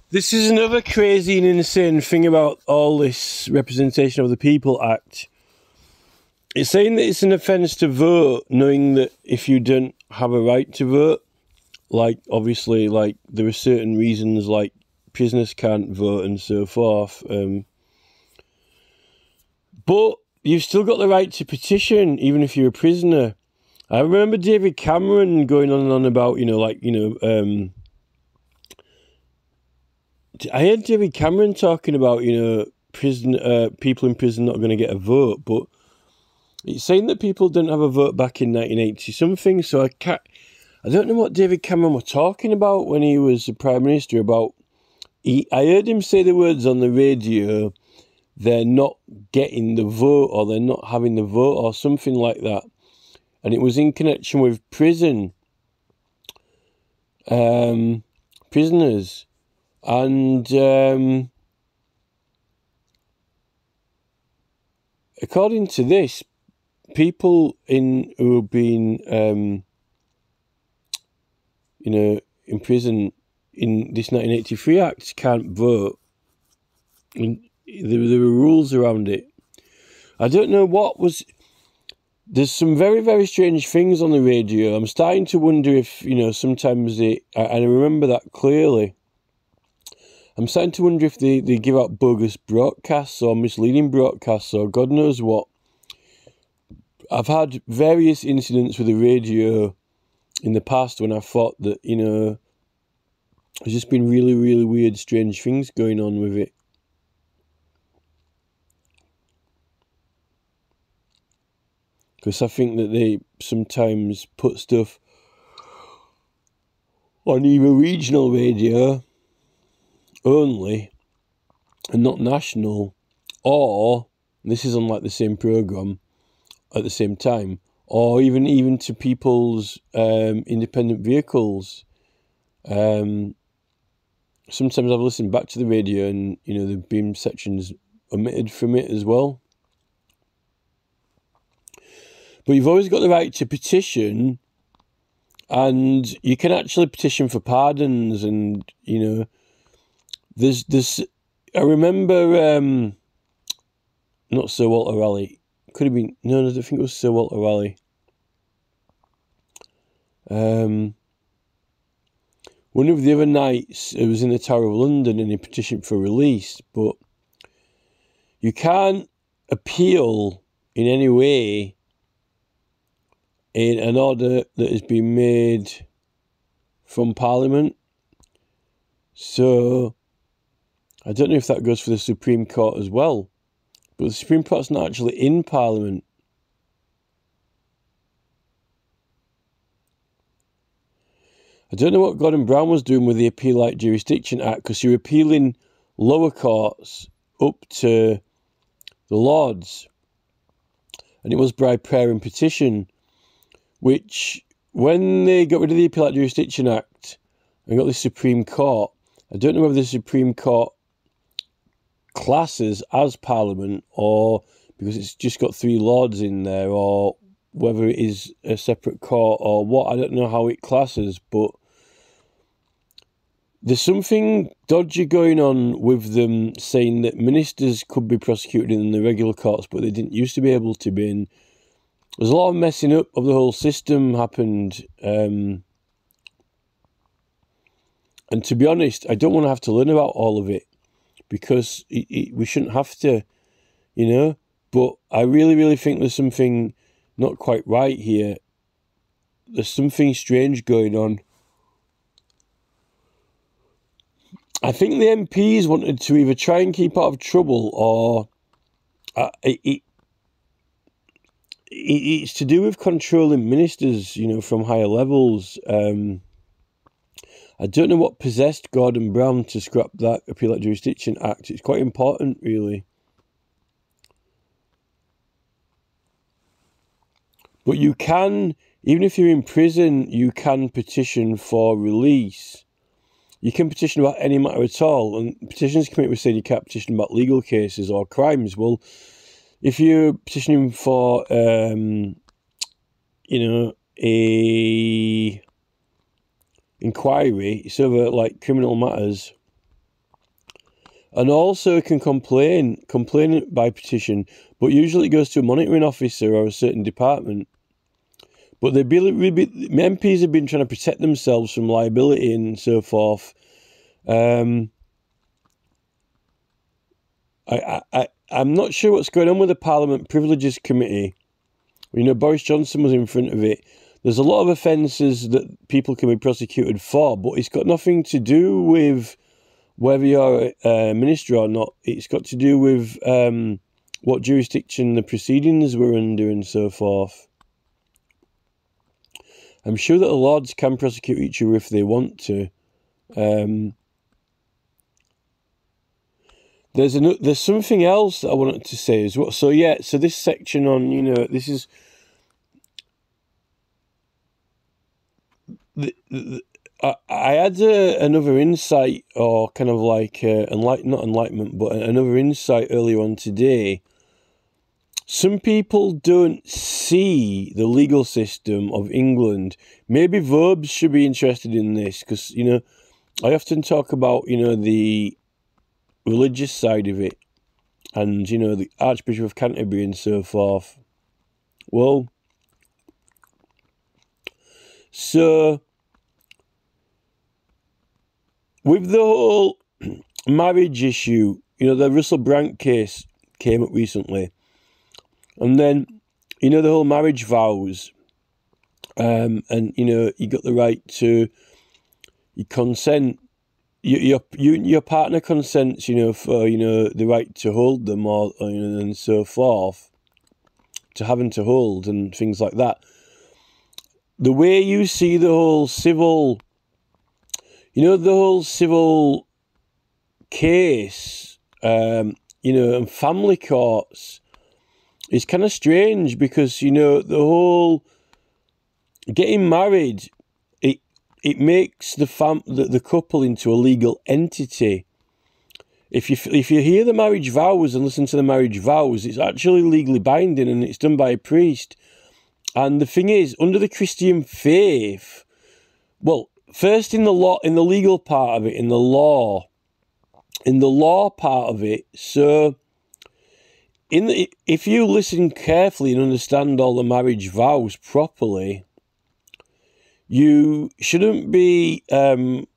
This is another crazy and insane thing about all this Representation of the People Act. It's saying that it's an offence to vote, knowing that if you don't have a right to vote, like, obviously, like, there are certain reasons, like, prisoners can't vote and so forth. But you've still got the right to petition, even if you're a prisoner. I remember David Cameron going on and on about, I heard David Cameron talking about, people in prison not going to get a vote, but it's saying that people didn't have a vote back in 1980 something, so I don't know what David Cameron was talking about when he was the Prime Minister about. I heard him say the words on the radio, they're not getting the vote, or they're not having the vote, or something like that. And it was in connection with prisoners. And according to this, people who have been, in prison in this 1983 Act can't vote. And there were rules around it. I don't know what was... There's some very, very strange things on the radio. I'm starting to wonder if, sometimes and I remember that clearly. I'm starting to wonder if they give out bogus broadcasts or misleading broadcasts or God knows what. I've had various incidents with the radio in the past when I thought that, there's just been really, really weird, strange things going on with it. Because I think that they sometimes put stuff on either regional radio only and not national, or this is on like the same programme at the same time, or even to people's independent vehicles. Sometimes I've listened back to the radio and there've been sections omitted from it as well. But you've always got the right to petition, and you can actually petition for pardons, and there's I remember not Sir Walter Raleigh, could have been, no, I don't think it was Sir Walter Raleigh. One of the other knights, it was in the Tower of London, and he petitioned for release, but you can't appeal in any way in an order that has been made from Parliament. So I don't know if that goes for the Supreme Court as well, but the Supreme Court's not actually in Parliament. I don't know what Gordon Brown was doing with the Appeal-like Jurisdiction Act, because you're appealing lower courts up to the Lords, and it was by prayer and petition, which, when they got rid of the Appeal-like Jurisdiction Act and got the Supreme Court, I don't know whether the Supreme Court classes as Parliament, or because it's just got 3 Lords in there, or whether it is a separate court or what. I don't know how it classes, but there's something dodgy going on with them saying that ministers could be prosecuted in the regular courts, but they didn't used to be able to be. And there's a lot of messing up of the whole system happened. And to be honest, I don't want to have to learn about all of it, because we shouldn't have to, But I really, really think there's something not quite right here. There's something strange going on. I think the MPs wanted to either try and keep out of trouble, or it's to do with controlling ministers, from higher levels. I don't know what possessed Gordon Brown to scrap that Appeal-like Jurisdiction Act. It's quite important, really. But you can, even if you're in prison, you can petition for release. You can petition about any matter at all. And Petitions Committee was saying you can't petition about legal cases or crimes. Well, if you're petitioning for, a inquiry, it's over, like, criminal matters, and also can complain by petition, but usually it goes to a monitoring officer or a certain department. But MPs have been trying to protect themselves from liability and so forth. I'm not sure what's going on with the Parliament Privileges Committee. You know, Boris Johnson was in front of it. There's a lot of offences that people can be prosecuted for, but it's got nothing to do with whether you're a minister or not. It's got to do with what jurisdiction the proceedings were under and so forth. I'm sure that the Lords can prosecute each other if they want to. There's something else that I wanted to say as well. So yeah, so this section on, you know, this is I had another insight, or kind of like not enlightenment, but another insight earlier on today. Some people don't see the legal system of England. Maybe Verbs should be interested in this, because, you know, I often talk about, you know, the religious side of it, and, you know, the Archbishop of Canterbury and so forth. Well, so with the whole marriage issue, you know, the Russell Brand case came up recently. And then, you know, the whole marriage vows, and, you know, you got the right to, you consent, your partner consents, you know, for, you know, the right to hold them, or you know, and so forth, to having to hold and things like that. The way you see the whole civil, you know, the whole civil case, you know, and family courts, it's kind of strange, because, you know, the whole getting married, it makes the couple into a legal entity. If you hear the marriage vows and listen to the marriage vows, it's actually legally binding, and it's done by a priest. And the thing is, under the Christian faith, well, first in the law, in the legal part of it, in the law part of it, so if you listen carefully and understand all the marriage vows properly, you shouldn't be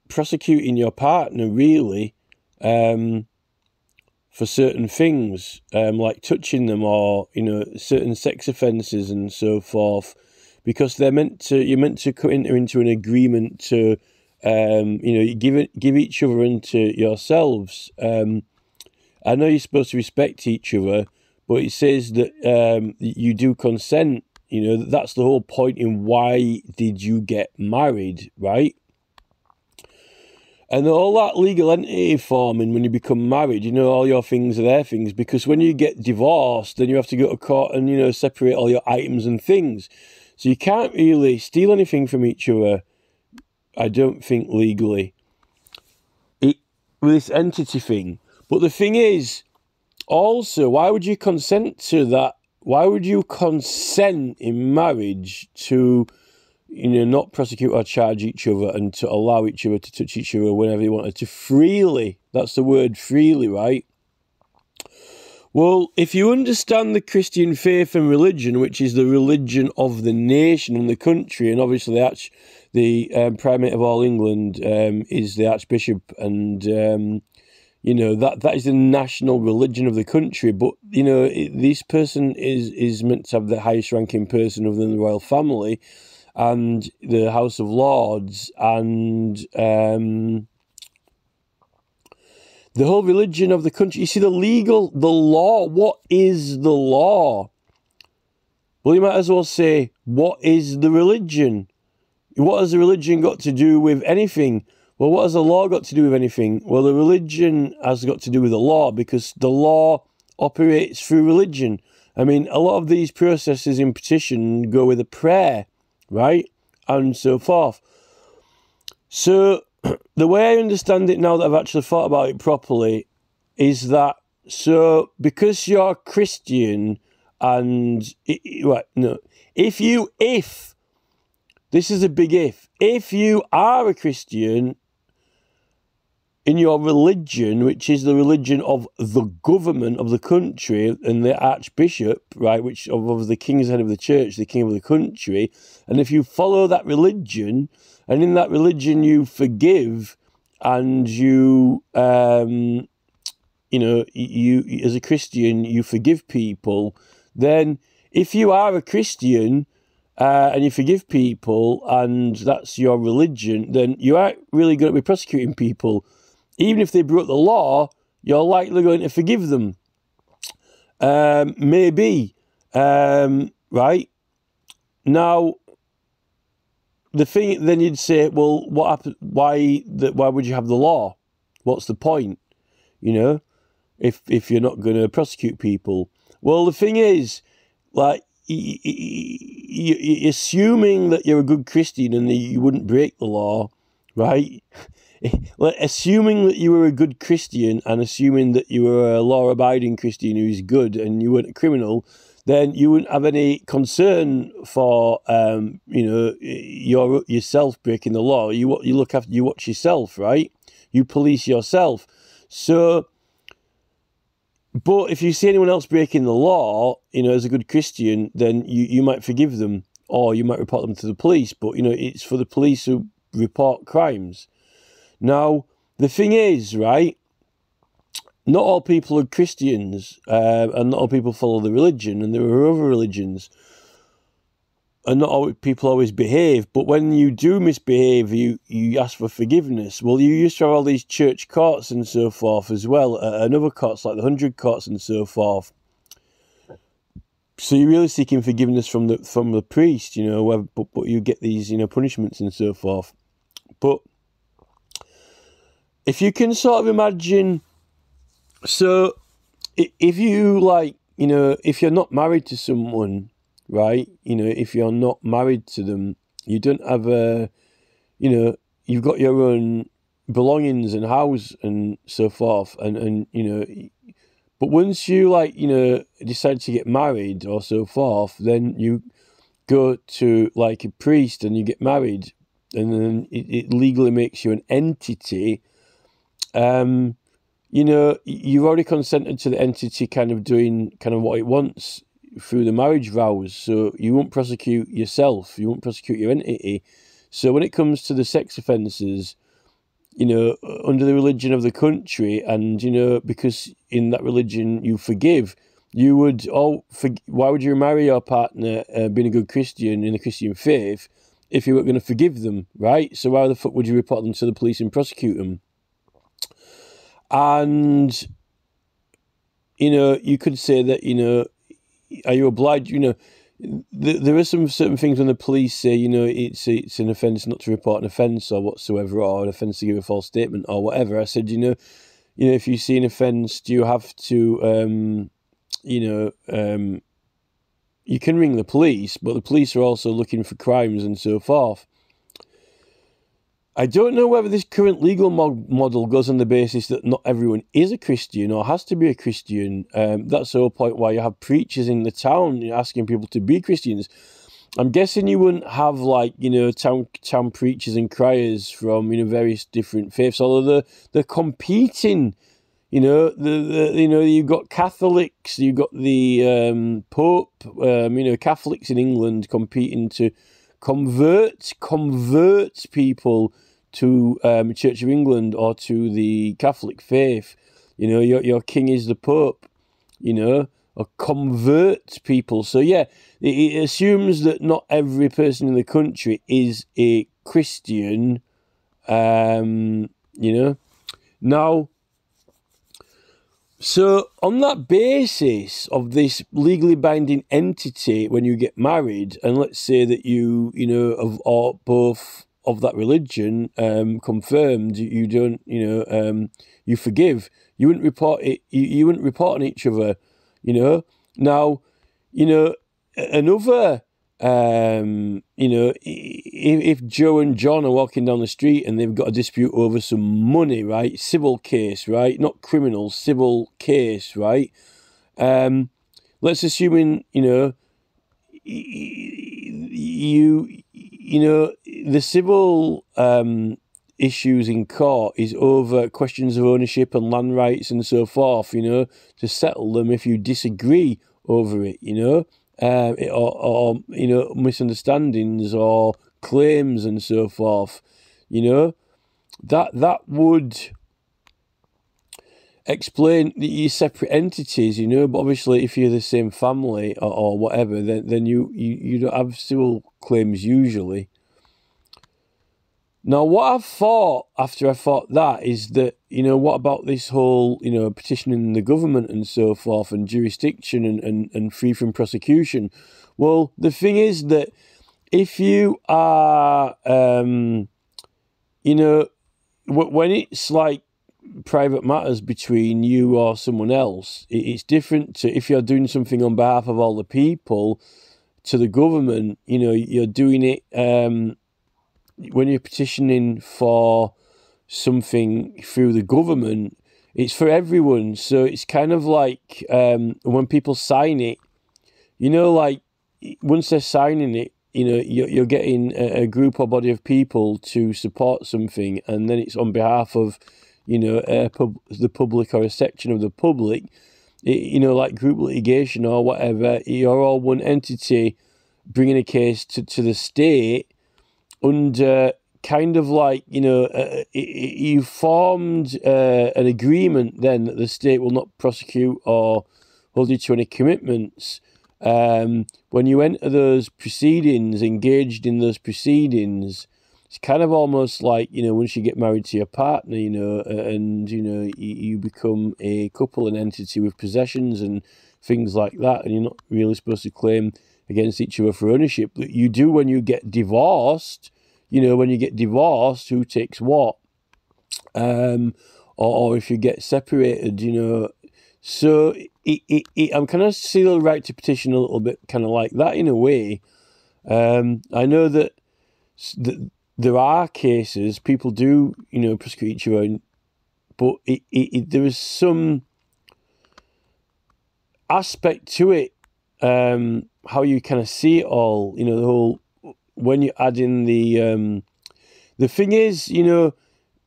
prosecuting your partner, really, for certain things, like touching them, or, you know, certain sex offences and so forth, because you're meant to enter into an agreement to, you know, give each other unto yourselves. I know you're supposed to respect each other, but it says that you do consent. You know, that's the whole point in why did you get married, right? And all that legal entity forming when you become married, you know, all your things are their things, because when you get divorced, then you have to go to court and, you know, separate all your items and things. So you can't really steal anything from each other, I don't think, legally, with this entity thing. But the thing is, also, why would you consent to that? Why would you consent in marriage to, you know, not prosecute or charge each other, and to allow each other to touch each other whenever you wanted to, freely? That's the word, freely, right? Well, if you understand the Christian faith and religion, which is the religion of the nation and the country, and obviously the Primate of all England is the Archbishop, and you know, that is the national religion of the country. But, you know, this person is meant to have the highest ranking person within the royal family and the House of Lords, and the whole religion of the country. You see, the law, what is the law? Well, you might as well say, what is the religion? What has the religion got to do with anything? Well, what has the law got to do with anything? Well, the religion has got to do with the law, because the law operates through religion. I mean, a lot of these processes in petition go with a prayer, right? And so forth. So the way I understand it now that I've actually thought about it properly is that, so because you're Christian, and, if, this is a big if you are a Christian, in your religion, which is the religion of the government of the country and the archbishop, right, which of the king's head of the church, the king of the country, and if you follow that religion, and in that religion you forgive, and you, you know, you as a Christian, you forgive people, then if you are a Christian and you forgive people, and that's your religion, then you aren't really going to be prosecuting people. Even if they broke the law, you're likely going to forgive them. Maybe. Right? Now, the thing, then you'd say, well, what happened? Why would you have the law? What's the point? You know, if you're not going to prosecute people. Well, the thing is, like, you're assuming that you're a good Christian and that you wouldn't break the law, right? Assuming that you were a good Christian and assuming that you were a law-abiding Christian who's good and you weren't a criminal, then you wouldn't have any concern for, you know, yourself breaking the law. You look after, you watch yourself, right? You police yourself. So, but if you see anyone else breaking the law, you know, as a good Christian, then you might forgive them or you might report them to the police. But, you know, it's for the police who report crimes. Now, the thing is, right, not all people are Christians, and not all people follow the religion, and there are other religions, and not all people always behave, but when you do misbehave, you ask for forgiveness. Well, you used to have all these church courts and so forth as well, and other courts like the 100 courts and so forth. So you're really seeking forgiveness from the priest, you know, but you get these, you know, punishments and so forth. But if you can sort of imagine, so if you, like, you know, if you're not married to someone, right, you know, if you're not married to them, you don't have a, you know, you've got your own belongings and house and so forth, and you know, but once you, like, you know, decide to get married or so forth, then you go to, like, a priest and you get married, and then it legally makes you an entity. You know, you've already consented to the entity kind of doing kind of what it wants through the marriage vows, so you won't prosecute yourself, you won't prosecute your entity. So when it comes to the sex offences, you know, under the religion of the country, and, you know, because in that religion you forgive, you would why would you marry your partner being a good Christian in the Christian faith if you weren't going to forgive them, right? So why the fuck would you report them to the police and prosecute them? And, you know, you could say that, you know, are you obliged, you know, there are some certain things when the police say, you know, it's an offence not to report an offence or whatsoever, or an offence to give a false statement or whatever. I said, you know, if you see an offence, do you have to, you know, you can ring the police, but the police are also looking for crimes and so forth. I don't know whether this current legal model goes on the basis that not everyone is a Christian or has to be a Christian. That's the whole point why you have preachers in the town asking people to be Christians. I'm guessing you wouldn't have, like, you know, town preachers and criers from, you know, various different faiths, although they're competing. You know, you know, you've got Catholics, you've got the Pope, you know, Catholics in England competing to convert people to Church of England or to the Catholic faith. You know, your king is the Pope, you know, or convert people. So yeah, it assumes that not every person in the country is a Christian, you know. Now, so on that basis of this legally binding entity, when you get married, and let's say that you know, or both of that religion confirmed, you don't, you know, you forgive, you wouldn't report it, you wouldn't report on each other, you know. Now, you know, another, you know, if Joe and John are walking down the street and they've got a dispute over some money, right? Civil case, right? Not criminal, civil case, right? Let's assume, you know, you know, the civil issues in court is over questions of ownership and land rights and so forth, you know, to settle them if you disagree over it, you know, or you know, misunderstandings or claims and so forth, you know, that would explain that you're separate entities, you know, but obviously if you're the same family or whatever, then you don't have civil claims usually. Now, what I've thought after I thought that is that, you know, what about this whole, you know, petitioning the government and so forth and jurisdiction and free from prosecution? Well, the thing is that if you are, you know, when it's like private matters between you or someone else, it's different to if you're doing something on behalf of all the people to the government, you know, you're doing it, when you're petitioning for something through the government, it's for everyone. So it's kind of like when people sign it, you know, like once they're signing it, you know, you're getting a group or body of people to support something, and then it's on behalf of, you know, the public or a section of the public, you know, like group litigation or whatever. You're all one entity bringing a case to the state under kind of like, you know, you formed an agreement then that the state will not prosecute or hold you to any commitments. When you enter those proceedings, engaged in those proceedings, it's kind of almost like, you know, once you get married to your partner, you know, and, you know, you become a couple, an entity with possessions and things like that, and you're not really supposed to claim against each other for ownership that you do when you get divorced. You know, when you get divorced, who takes what? Or if you get separated, you know. So I'm kind of still the right to petition a little bit kind of like that in a way. I know that there are cases, people do, you know, prosecute each other, but there is some aspect to it, how you kind of see it all, you know, the whole, when you add in the thing is, you know,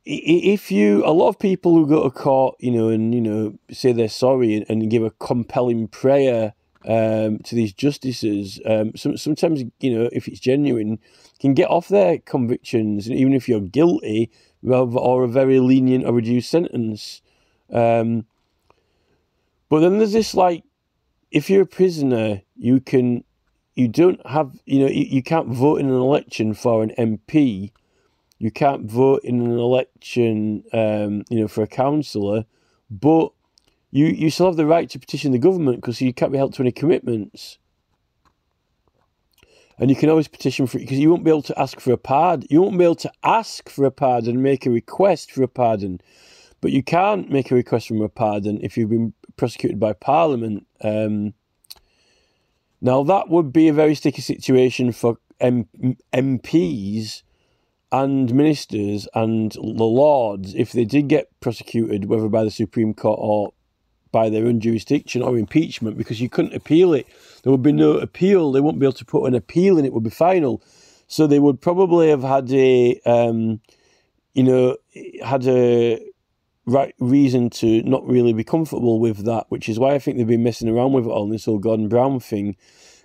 if you, a lot of people who go to court, you know, and, you know, say they're sorry and give a compelling prayer to these justices, sometimes, you know, if it's genuine, can get off their convictions, even if you're guilty, or a very lenient or reduced sentence. But then there's this, like, if you're a prisoner, you don't have, you know, you can't vote in an election for an MP. You can't vote in an election, you know, for a councillor, but you still have the right to petition the government because you can't be held to any commitments. And you can always petition for it because you won't be able to ask for a pardon. You won't be able to ask for a pardon, make a request for a pardon, but you can't make a request for a pardon if you've been prosecuted by Parliament. Now, that would be a very sticky situation for MPs and ministers and the Lords if they did get prosecuted, whether by the Supreme Court or by their own jurisdiction or impeachment, because you couldn't appeal it. There would be no appeal. They wouldn't be able to put an appeal in. It would be final. So they would probably have had a, you know, had a right reason to not really be comfortable with that, which is why I think they've been messing around with it all, this whole Gordon Brown thing.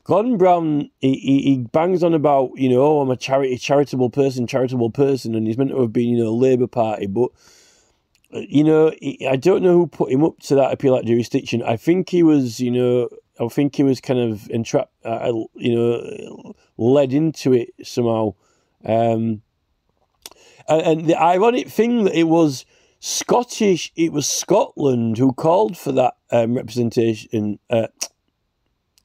Gordon Brown, he bangs on about, you know, oh, I'm a charitable person, and he's meant to have been, you know, Labour Party, but, you know, I don't know who put him up to that appeal at jurisdiction. I think he was, you know, kind of entrapped, you know, led into it somehow. And the ironic thing that it was Scotland who called for that representation,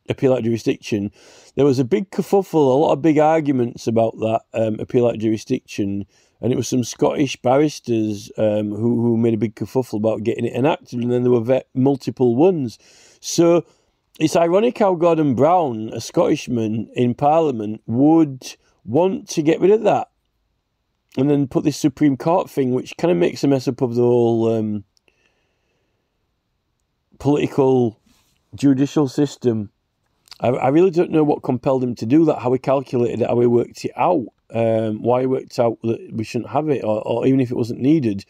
appeal at jurisdiction. There was a big kerfuffle, a lot of big arguments about that appeal at jurisdiction, and it was some Scottish barristers who made a big kerfuffle about getting it enacted, and then there were multiple ones. So it's ironic how Gordon Brown, a Scottishman in Parliament, would want to get rid of that and then put this Supreme Court thing, which kind of makes a mess up of the whole political judicial system. I really don't know what compelled him to do that, how he calculated it, how he worked it out. why it worked out that we shouldn't have it, or even if it wasn't needed.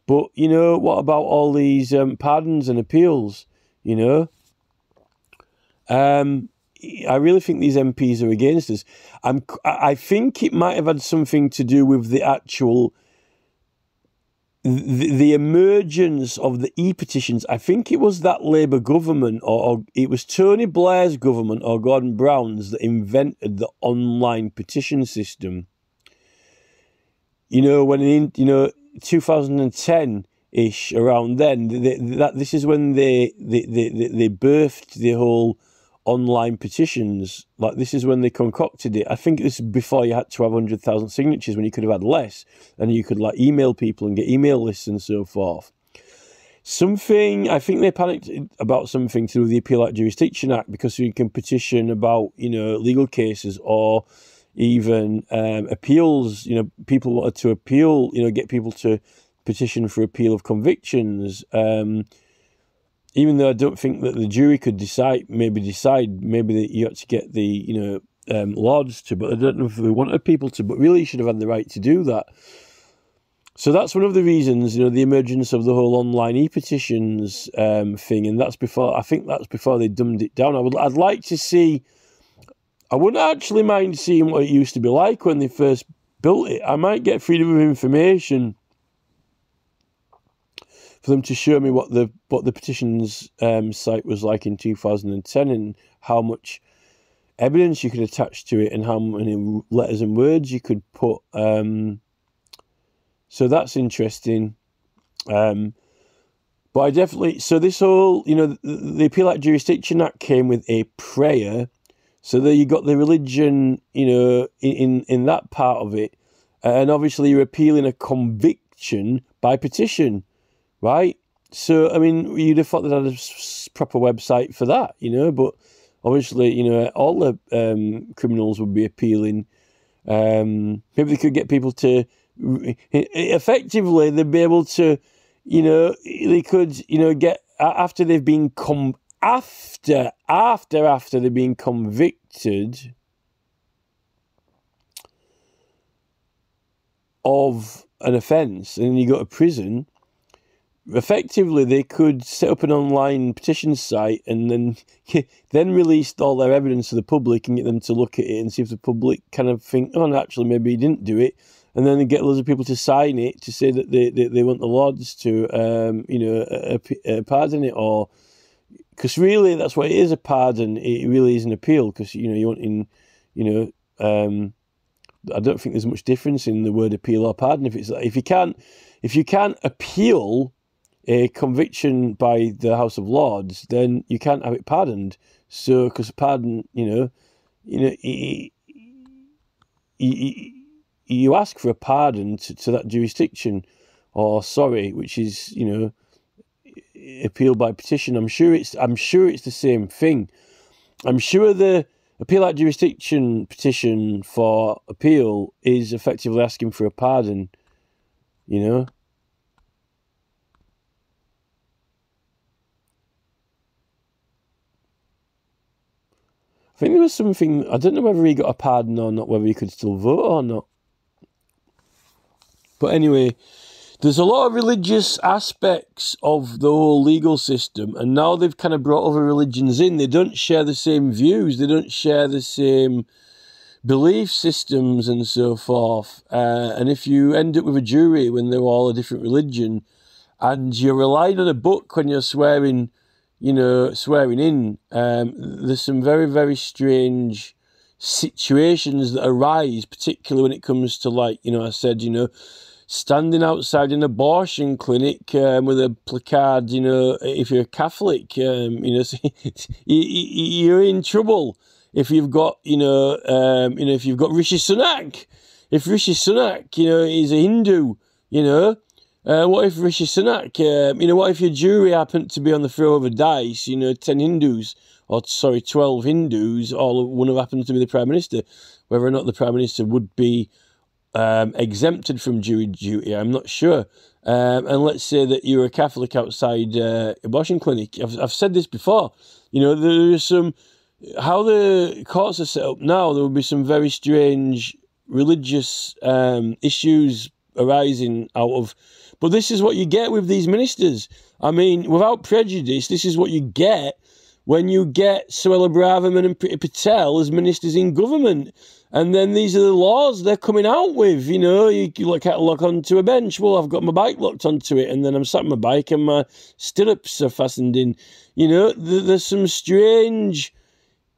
But, you know, what about all these pardons and appeals, you know? I really think these MPs are against us. I think it might have had something to do with the actual... The emergence of the e-petitions. I think it was that Labour government, or it was Tony Blair's government or Gordon Brown's, that invented the online petition system. You know, when in 2010-ish, around then, this is when they birthed the whole online petitions. Like, this is when they concocted it. I think this is before you had to have 100,000 signatures, when you could have had less, and you could like email people and get email lists and so forth. I think they panicked about something to do with the Appeal Act Jurisdiction Act, because you can petition about, you know, legal cases, or even appeals. You know, people wanted to appeal, you know, get people to petition for appeal of convictions. Even though I don't think that the jury could decide maybe that you had to get the, you know, Lords to, but I don't know if they wanted people to, but really you should have had the right to do that. So that's one of the reasons, you know, the emergence of the whole online e-petitions thing, and I think that's before they dumbed it down. I'd like to see, I wouldn't actually mind seeing what it used to be like when they first built it. I might get Freedom of Information for them to show me what the petitions site was like in 2010, and how much evidence you could attach to it, and how many letters and words you could put. So that's interesting. But I definitely, so this whole, you know, the Appeal Act Jurisdiction Act came with a prayer. So there you got the religion, you know, in that part of it. And obviously you're appealing a conviction by petition. Right? So, I mean, you'd have thought that had a proper website for that, you know, but obviously, you know, all the criminals would be appealing. Maybe they could get people to, effectively, they'd be able to, you know, they could, you know, get, after they've been, after they've been convicted of an offence, and you go to prison, effectively they could set up an online petition site, and then release all their evidence to the public and get them to look at it and see if the public kind of think, oh, no, actually, maybe he didn't do it, and then get loads of people to sign it to say that they want the Lords to, you know, pardon it, or because really that's what it is, a pardon. It really is an appeal, because, you know, you want in, you know, I don't think there's much difference in the word appeal or pardon. If you can't appeal a conviction by the House of Lords, then you can't have it pardoned. So, because pardon, you ask for a pardon to that jurisdiction, or sorry, which is, you know, appeal by petition. I'm sure it's the same thing. I'm sure the Appeal Act Jurisdiction petition for appeal is effectively asking for a pardon, you know. I think there was something, I don't know whether he got a pardon or not, whether he could still vote or not. But anyway, there's a lot of religious aspects of the whole legal system, and now they've kind of brought other religions in. They don't share the same views, they don't share the same belief systems and so forth. And if you end up with a jury when they're all a different religion, and you're relying on a book when you're swearing in, there's some very, very strange situations that arise, particularly when it comes to, like, you know, I said, you know, standing outside an abortion clinic with a placard, you know, if you're a Catholic, you know, you're in trouble. If you've got, if you've got Rishi Sunak, if Rishi Sunak, you know, is a Hindu, you know, what if Rishi Sunak, what if your jury happened to be on the throw of a dice, you know, 12 Hindus, one of happened to be the Prime Minister, whether or not the Prime Minister would be exempted from jury duty, I'm not sure. And let's say that you're a Catholic outside abortion clinic. I've said this before. You know, there's some, how the courts are set up now, there will be some very strange religious issues arising out of. But this is what you get with these ministers. I mean, without prejudice, this is what you get when you get Suella Braverman and Priti Patel as ministers in government. And then these are the laws they're coming out with. You know, you can't lock onto a bench. Well, I've got my bike locked onto it, and then I'm sat on my bike and my stirrups are fastened in. You know, there's some strange...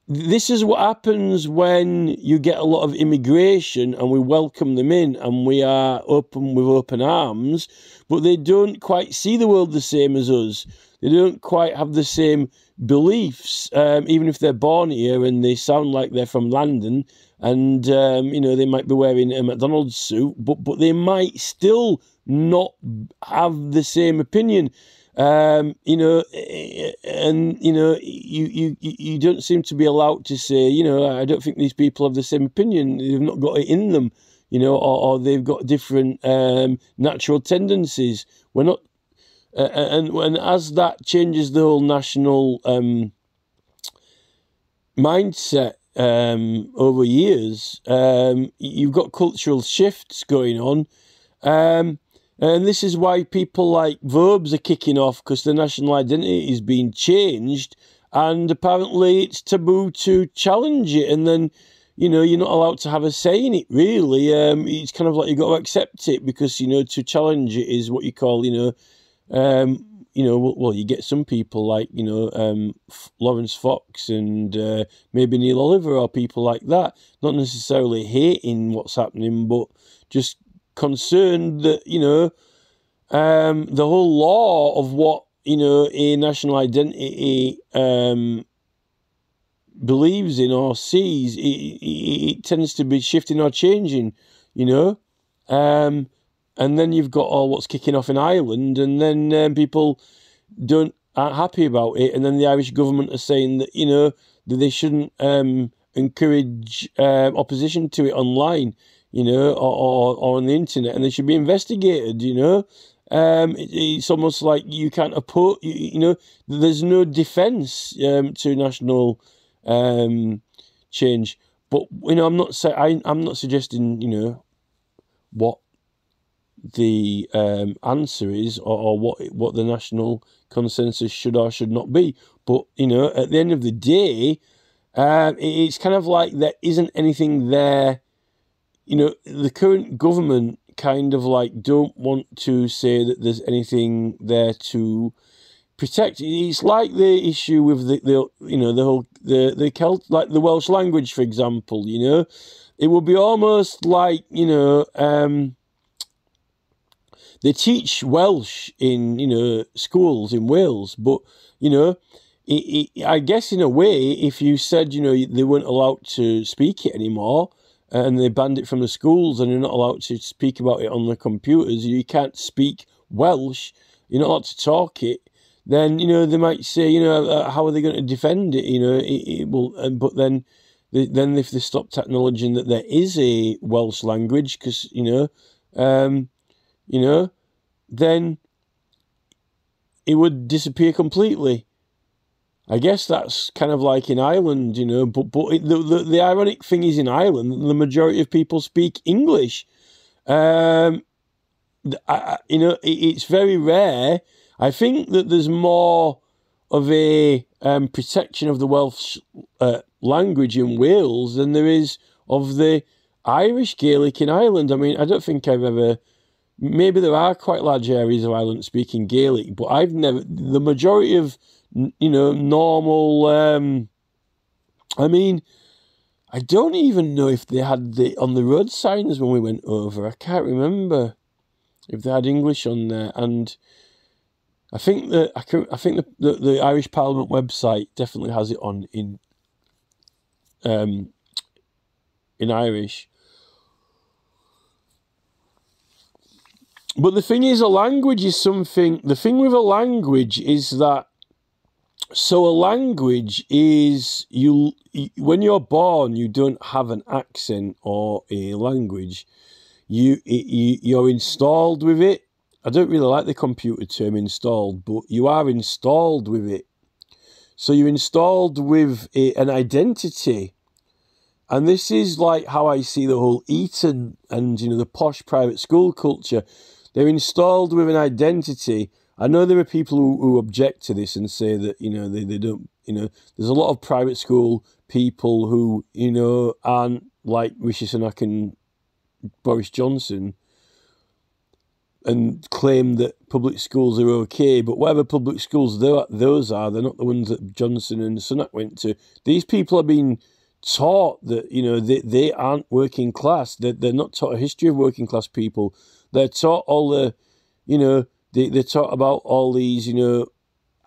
This is what happens when you get a lot of immigration and we welcome them in and we are open with open arms, but they don't quite see the world the same as us. They don't quite have the same beliefs, even if they're born here and they sound like they're from London and, you know, they might be wearing a McDonald's suit, but they might still not have the same opinion. You know, and, you know, you don't seem to be allowed to say, you know, I don't think these people have the same opinion. They've not got it in them, you know, or they've got different natural tendencies. We're not, and as that changes the whole national mindset over years, you've got cultural shifts going on. And this is why people like Verbs are kicking off, because the national identity is being changed and apparently it's taboo to challenge it. And then, you know, you're not allowed to have a say in it, really. It's kind of like you've got to accept it because, you know, to challenge it is what you call, you know, well, you get some people like, you know, Lawrence Fox and maybe Neil Oliver or people like that, not necessarily hating what's happening, but just concerned that, you know, the whole law of what, you know, a national identity believes in or sees, it tends to be shifting or changing, you know. And then you've got all what's kicking off in Ireland, and then people aren't happy about it, and then the Irish government are saying that, you know, that they shouldn't encourage opposition to it online, you know, or on the internet, and they should be investigated, you know. It's almost like you can't oppose, you know, there's no defence to national change. But, you know, I'm not suggesting, you know, what the answer is or what the national consensus should or should not be. But, you know, at the end of the day, it's kind of like there isn't anything there. You know, the current government kind of like don't want to say that there's anything there to protect. It's like the issue with the you know, the whole the Celt, like the Welsh language, for example. You know, it would be almost like, you know, they teach Welsh in, you know, schools in Wales, but, you know, I guess in a way, if you said, you know, they weren't allowed to speak it anymore, and they banned it from the schools and you're not allowed to speak about it on the computers, you can't speak Welsh, you're not allowed to talk it, then, you know, they might say, you know, how are they going to defend it, you know, it will, but then if they stop acknowledging that there is a Welsh language, because, you know, then it would disappear completely. I guess that's kind of like in Ireland, you know, but the ironic thing is in Ireland, the majority of people speak English. You know, it's very rare. I think that there's more of a protection of the Welsh language in Wales than there is of the Irish Gaelic in Ireland. I mean, I don't think I've ever... Maybe there are quite large areas of Ireland speaking Gaelic, but I've never... The majority of, you know, normal... I mean, I don't even know if they had on the road signs when we went over. I can't remember if they had English on there. And I think the Irish Parliament website definitely has it on in Irish. But the thing is, a language is something... The thing with a language is that... So a language is... when you're born, you don't have an accent or a language. You're installed with it. I don't really like the computer term installed, but you are installed with it. So you're installed with an identity. And this is like how I see the whole Eton and, you know, the posh private school culture. They're installed with an identity. I know there are people who object to this and say that, you know, they don't, you know, there's a lot of private school people who, you know, aren't like Rishi Sunak and Boris Johnson and claim that public schools are okay, but whatever public schools those are, they're not the ones that Johnson and Sunak went to. These people are being taught that, you know, they aren't working class. They're not taught a history of working class people. They're taught all the, you know, they're taught about all these, you know,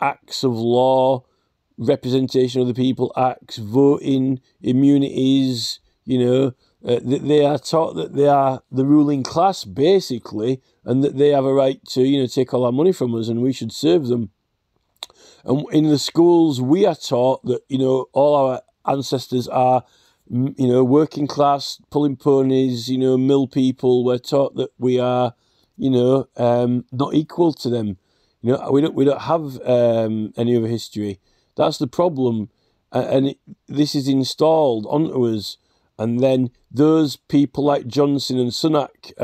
acts of law, representation of the people acts, voting, immunities, you know. They are taught that they are the ruling class, basically, and that they have a right to, you know, take all our money from us and we should serve them. And in the schools, we are taught that, you know, all our ancestors are, you know, working class, pulling ponies, you know, mill people. We're taught that we are, you know, not equal to them. You know, we don't have any other history. That's the problem, and this is installed onto us. And then those people like Johnson and Sunak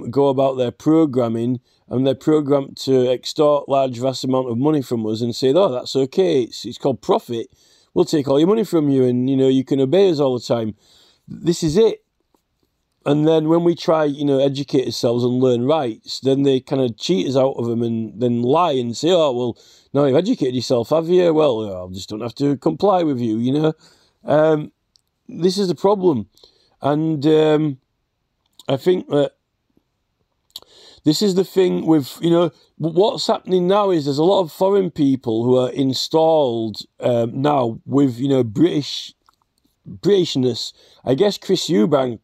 go about their programming, and they're programmed to extort large, vast amount of money from us and say, oh, that's okay, it's called profit. We'll take all your money from you and, you know, you can obey us all the time. This is it. And then when we try, you know, educate ourselves and learn rights, then they kind of cheat us out of them and then lie and say, oh, well, now you've educated yourself, have you? Well, I just don't have to comply with you, you know. This is the problem. And I think that this is the thing with, you know, what's happening now is there's a lot of foreign people who are installed now with, you know, Britishness. I guess Chris Eubank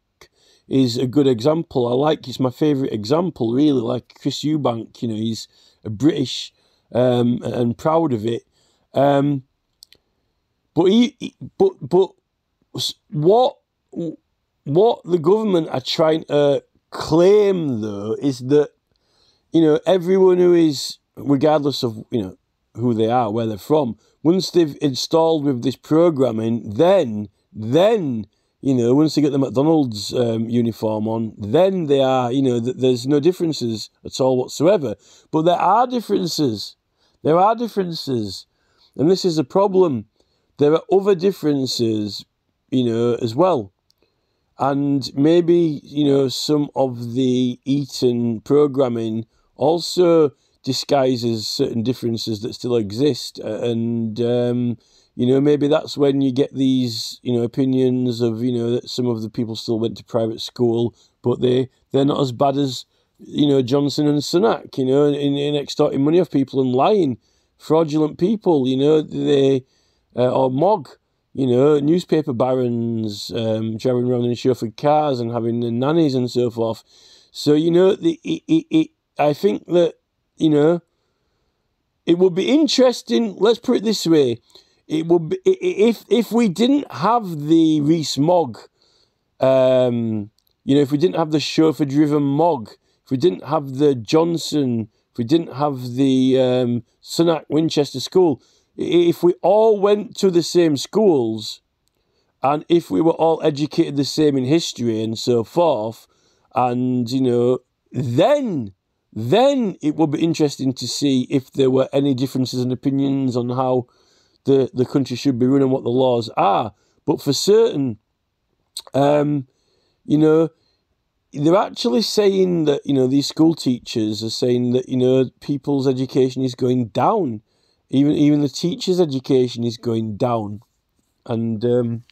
is a good example. He's my favourite example, really, like Chris Eubank, you know, he's a British and proud of it. But what the government are trying to claim, though, is that, you know, everyone who is, regardless of, you know, who they are, where they're from, once they've installed with this programming, then, you know, once they get the McDonald's uniform on, then they are, you know, there's no differences at all whatsoever. But there are differences. There are differences. And this is a problem. There are other differences, you know, as well. And maybe, you know, some of the Eton programming also disguises certain differences that still exist. And, you know, maybe that's when you get these, you know, opinions of, you know, that some of the people still went to private school, but they're not as bad as, you know, Johnson and Sunak, you know, in extorting money off people and lying. Fraudulent people, you know, or Mog, you know, newspaper barons driving around in chauffeured cars and having nannies and so forth. So, you know, I think that, you know, it would be interesting, let's put it this way, it would be, if we didn't have the Rees-Mogg, you know, if we didn't have the chauffeur-driven Mogg, if we didn't have the Johnson, if we didn't have the Sunak Winchester School, if we all went to the same schools and if we were all educated the same in history and so forth, and, you know, then it would be interesting to see if there were any differences in opinions on how the country should be run and what the laws are. But for certain, you know, they're actually saying that, you know, these school teachers are saying that, you know, people's education is going down. Even the teachers' education is going down. And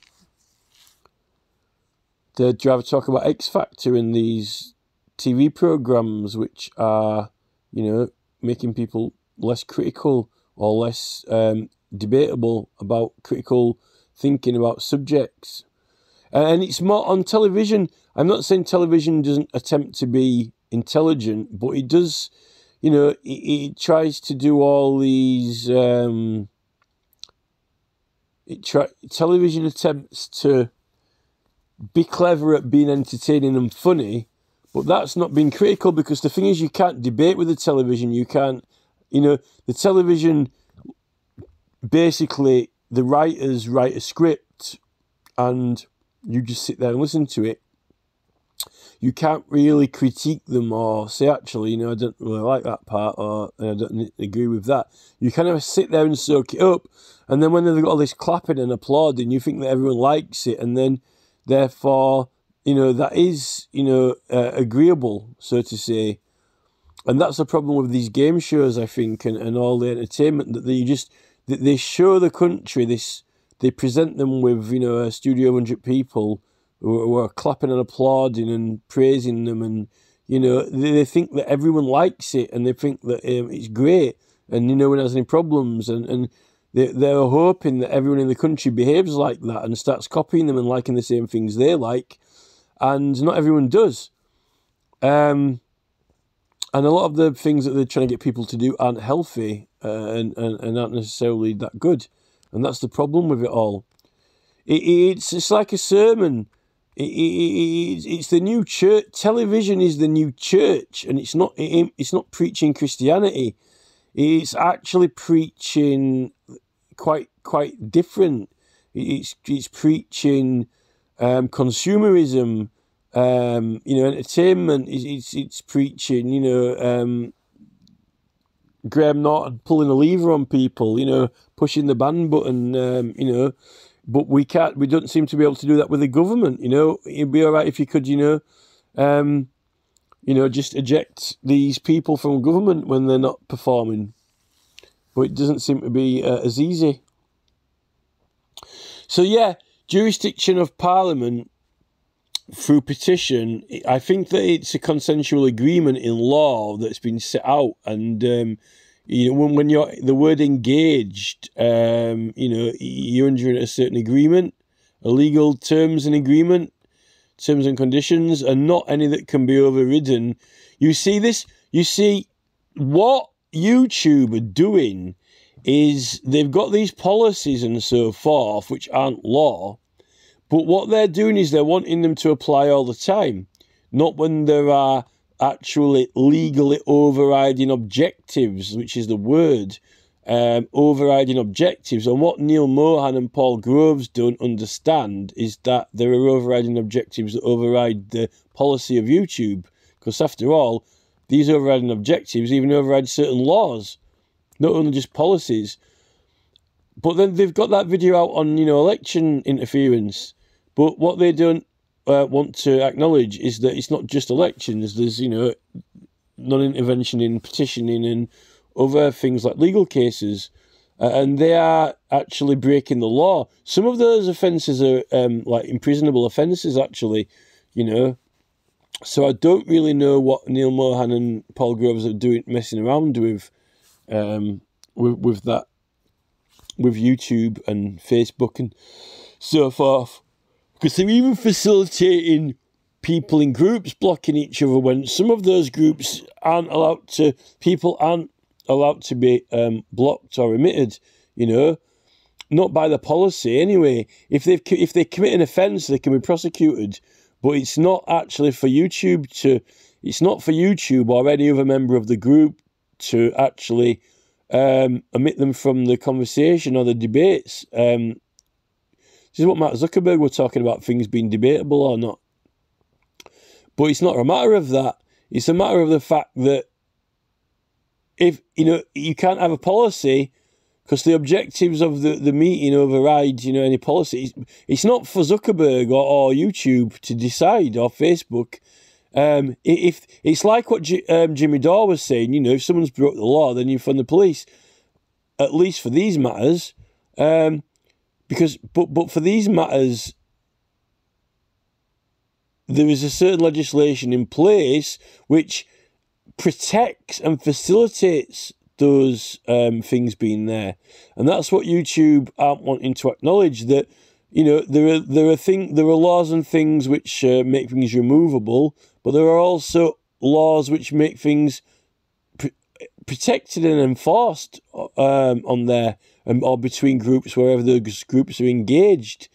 they drive talk about X Factor in these TV programs, which are, you know, making people less critical or less debatable about critical thinking about subjects. And it's more on television. I'm not saying television doesn't attempt to be intelligent, but it does, you know, it tries to do all these, television attempts to be clever at being entertaining and funny, but that's not being critical, because the thing is, you can't debate with the television. You can't, you know, the television, basically, the writers write a script and you just sit there and listen to it. You can't really critique them or say, actually, I don't really like that part, or I don't agree with that. You kind of sit there and soak it up, and then when they've got all this clapping and applauding, you think that everyone likes it, and then, therefore, that is, agreeable, so to say. And that's the problem with these game shows, I think, and all the entertainment, that they show the country this, they present them with, a studio of 100 people who are clapping and applauding and praising them, and they think that everyone likes it, and they think that it's great, and no one has any problems, and they're hoping that everyone in the country behaves like that and starts copying them and liking the same things they like, and not everyone does. And a lot of the things that they're trying to get people to do aren't healthy, and aren't necessarily that good, and that's the problem with it all. It's like a sermon. It's the new church. Television is the new church, and it's not preaching Christianity. It's actually preaching quite different. It's preaching consumerism, entertainment. It's preaching Graham Norton pulling a lever on people, pushing the ban button, but we don't seem to be able to do that with the government. It'd be all right if you could, just eject these people from government when they're not performing. But it doesn't seem to be as easy. So yeah, jurisdiction of Parliament through petition, I think that it's a consensual agreement in law that's been set out, and when you're the word engaged, you're under a certain agreement, a legal terms and agreement, terms and conditions, and not any that can be overridden. You see what YouTube are doing is they've got these policies and so forth which aren't law, but what they're doing is they're wanting them to apply all the time, not when there are actually legally overriding objectives, which is the word, overriding objectives. And what Neil Mohan and Paul Groves don't understand is that there are overriding objectives that override the policy of YouTube, because after all, these overriding objectives even override certain laws, not only just policies. But then they've got that video out on, election interference. But what they don't want to acknowledge is that it's not just elections. There's, non-intervention in petitioning and other things like legal cases. And they are actually breaking the law. Some of those offences are like imprisonable offences, actually, So I don't really know what Neil Mohan and Paul Groves are doing, messing around with that, with YouTube and Facebook and so forth. Because they're even facilitating people in groups blocking each other when some of those groups people aren't allowed to be blocked or omitted, not by the policy anyway. If they commit an offence, they can be prosecuted, but it's not actually for YouTube it's not for YouTube or any other member of the group to actually omit them from the conversation or the debates. This is what Mark Zuckerberg was talking about, things being debatable or not. But it's not a matter of that. It's a matter of the fact that if, you can't have a policy because the objectives of the meeting override, any policy. It's not for Zuckerberg or YouTube to decide, or Facebook. If it's like what Jimmy Dore was saying, if someone's broke the law, then you fund the police, at least for these matters. But for these matters, there is a certain legislation in place which protects and facilitates those things being there, and that's what YouTube aren't wanting to acknowledge. That there are laws and things which make things removable, but there are also laws which make things protected and enforced on there, or between groups, wherever those groups are engaged.